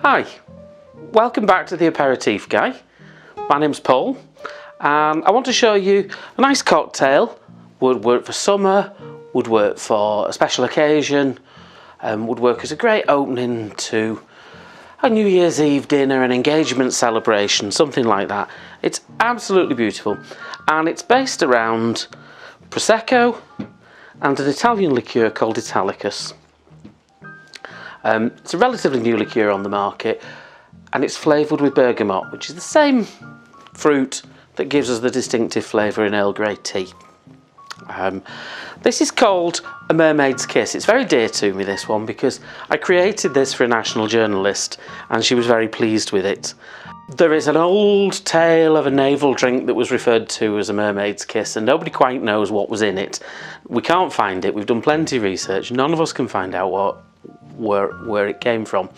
Hi, welcome back to the Aperitif Guy. My name's Paul and I want to show you a nice cocktail. Would work for summer, would work for a special occasion, would work as a great opening to a New Year's Eve dinner, an engagement celebration, something like that. It's absolutely beautiful and it's based around Prosecco and an Italian liqueur called Italicus. It's a relatively new liqueur on the market and it's flavoured with bergamot, which is the same fruit that gives us the distinctive flavour in Earl Grey tea. This is called a Mermaid's Kiss. It's very dear to me, this one, because I created this for a national journalist and she was very pleased with it. There is an old tale of a naval drink that was referred to as a Mermaid's Kiss and nobody quite knows what was in it. We can't find it. We've done plenty of research. None of us can find out where it came from.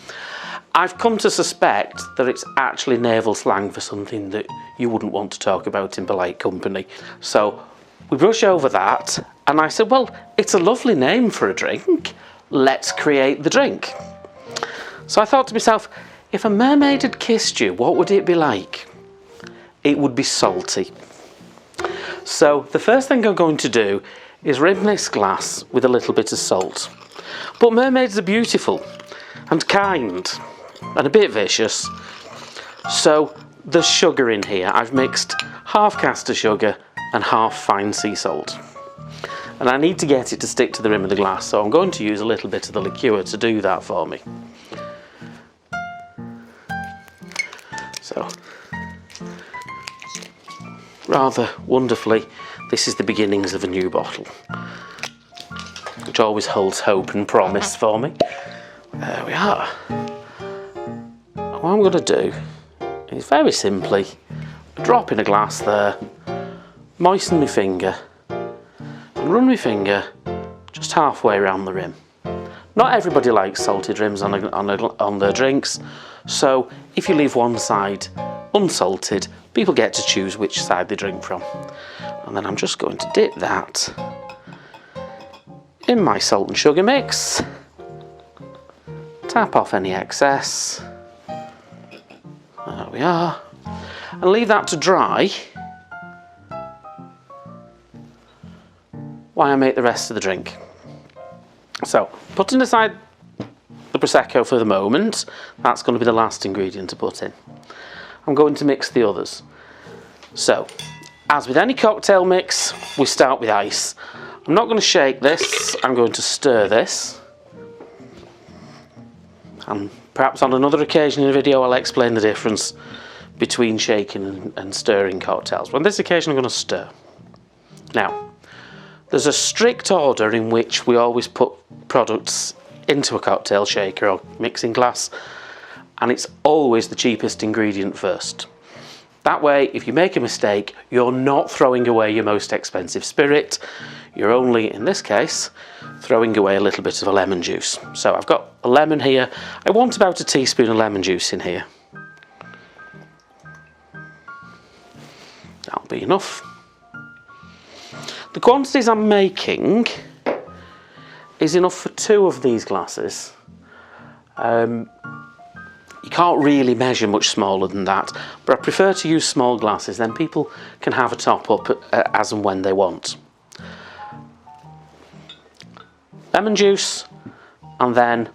I've come to suspect that it's actually naval slang for something that you wouldn't want to talk about in polite company. So we brush over that and I said, well, it's a lovely name for a drink. Let's create the drink. So I thought to myself, if a mermaid had kissed you, what would it be like? It would be salty. So the first thing I'm going to do is rim this glass with a little bit of salt. But mermaids are beautiful and kind and a bit vicious. So there's sugar in here. I've mixed half caster sugar and half fine sea salt. And I need to get it to stick to the rim of the glass, so I'm going to use a little bit of the liqueur to do that for me. So, rather wonderfully, this is the beginnings of a new bottle, which always holds hope and promise for me. There we are. What I'm going to do is very simply drop in a glass there, moisten my finger and run my finger just halfway around the rim. Not everybody likes salted rims on their drinks, so if you leave one side unsalted, people get to choose which side they drink from. And then I'm just going to dip that in my salt and sugar mix, tap off any excess, there we are, and leave that to dry while I make the rest of the drink. So, putting aside the Prosecco for the moment, that's going to be the last ingredient to put in. I'm going to mix the others. So, as with any cocktail mix, we start with ice. I'm not going to shake this, I'm going to stir this. And perhaps on another occasion in a video I'll explain the difference between shaking and stirring cocktails. But on this occasion I'm going to stir. Now, there's a strict order in which we always put products into a cocktail shaker or mixing glass, and it's always the cheapest ingredient first. That way, if you make a mistake, you're not throwing away your most expensive spirit. You're only, in this case, throwing away a little bit of a lemon juice. So I've got a lemon here. I want about a teaspoon of lemon juice in here. That'll be enough. The quantities I'm making is enough for 2 of these glasses. You can't really measure much smaller than that, but I prefer to use small glasses, then people can have a top up as and when they want. Lemon juice, and then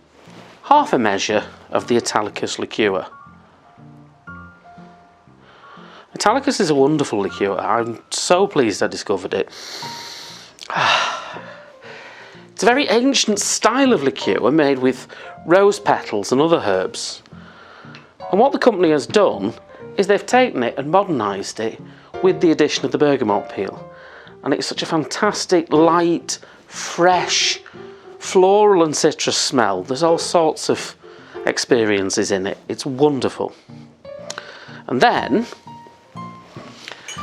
half a measure of the Italicus liqueur. Italicus is a wonderful liqueur. I'm so pleased I discovered it. It's a very ancient style of liqueur made with rose petals and other herbs. And what the company has done is they've taken it and modernised it with the addition of the bergamot peel. And it's such a fantastic, light, fresh, floral and citrus smell. There's all sorts of experiences in it. It's wonderful. And then,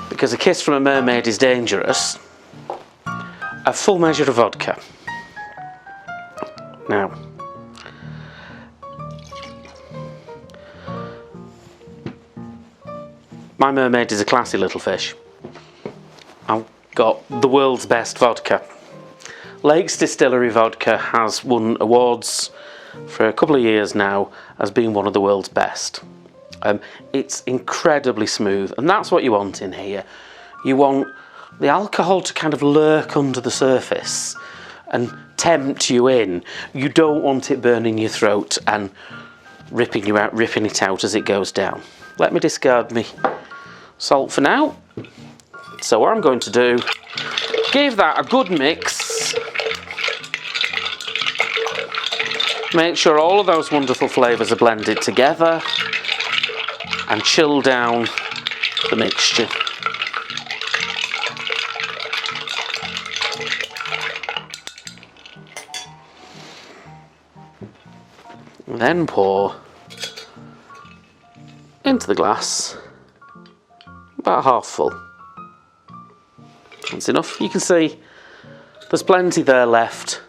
because a kiss from a mermaid is dangerous, a full measure of vodka. Now, my mermaid is a classy little fish. I've got the world's best vodka. Lake's Distillery vodka has won awards for a couple of years now as being one of the world's best. It's incredibly smooth, and that's what you want in here. You want the alcohol to kind of lurk under the surface and tempt you in. You don't want it burning your throat and ripping it out as it goes down. Let me discard me salt for now. So what I'm going to do, give that a good mix. Make sure all of those wonderful flavours are blended together and chill down the mixture. And then pour into the glass about half full. That's enough. You can see there's plenty there left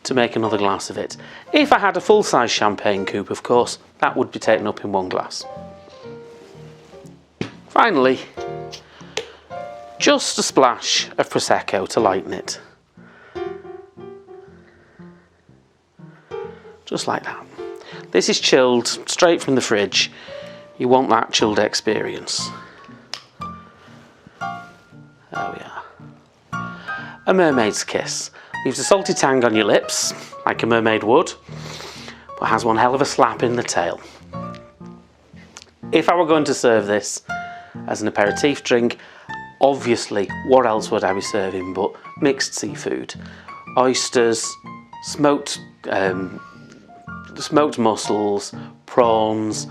to make another glass of it. If I had a full-size champagne coupe, of course, that would be taken up in one glass. Finally, just a splash of Prosecco to lighten it. Just like that. This is chilled, straight from the fridge. You want that chilled experience. There we are. A mermaid's kiss. Leaves a salty tang on your lips, like a mermaid would, but has one hell of a slap in the tail. If I were going to serve this as an aperitif drink, obviously, what else would I be serving but mixed seafood? Oysters, smoked mussels, prawns,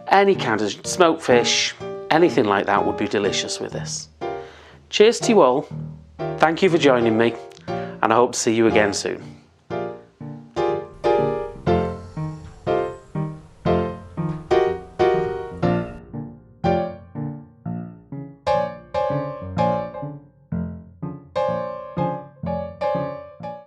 any kind of smoked fish, anything like that would be delicious with this. Cheers to you all. Thank you for joining me, and I hope to see you again soon.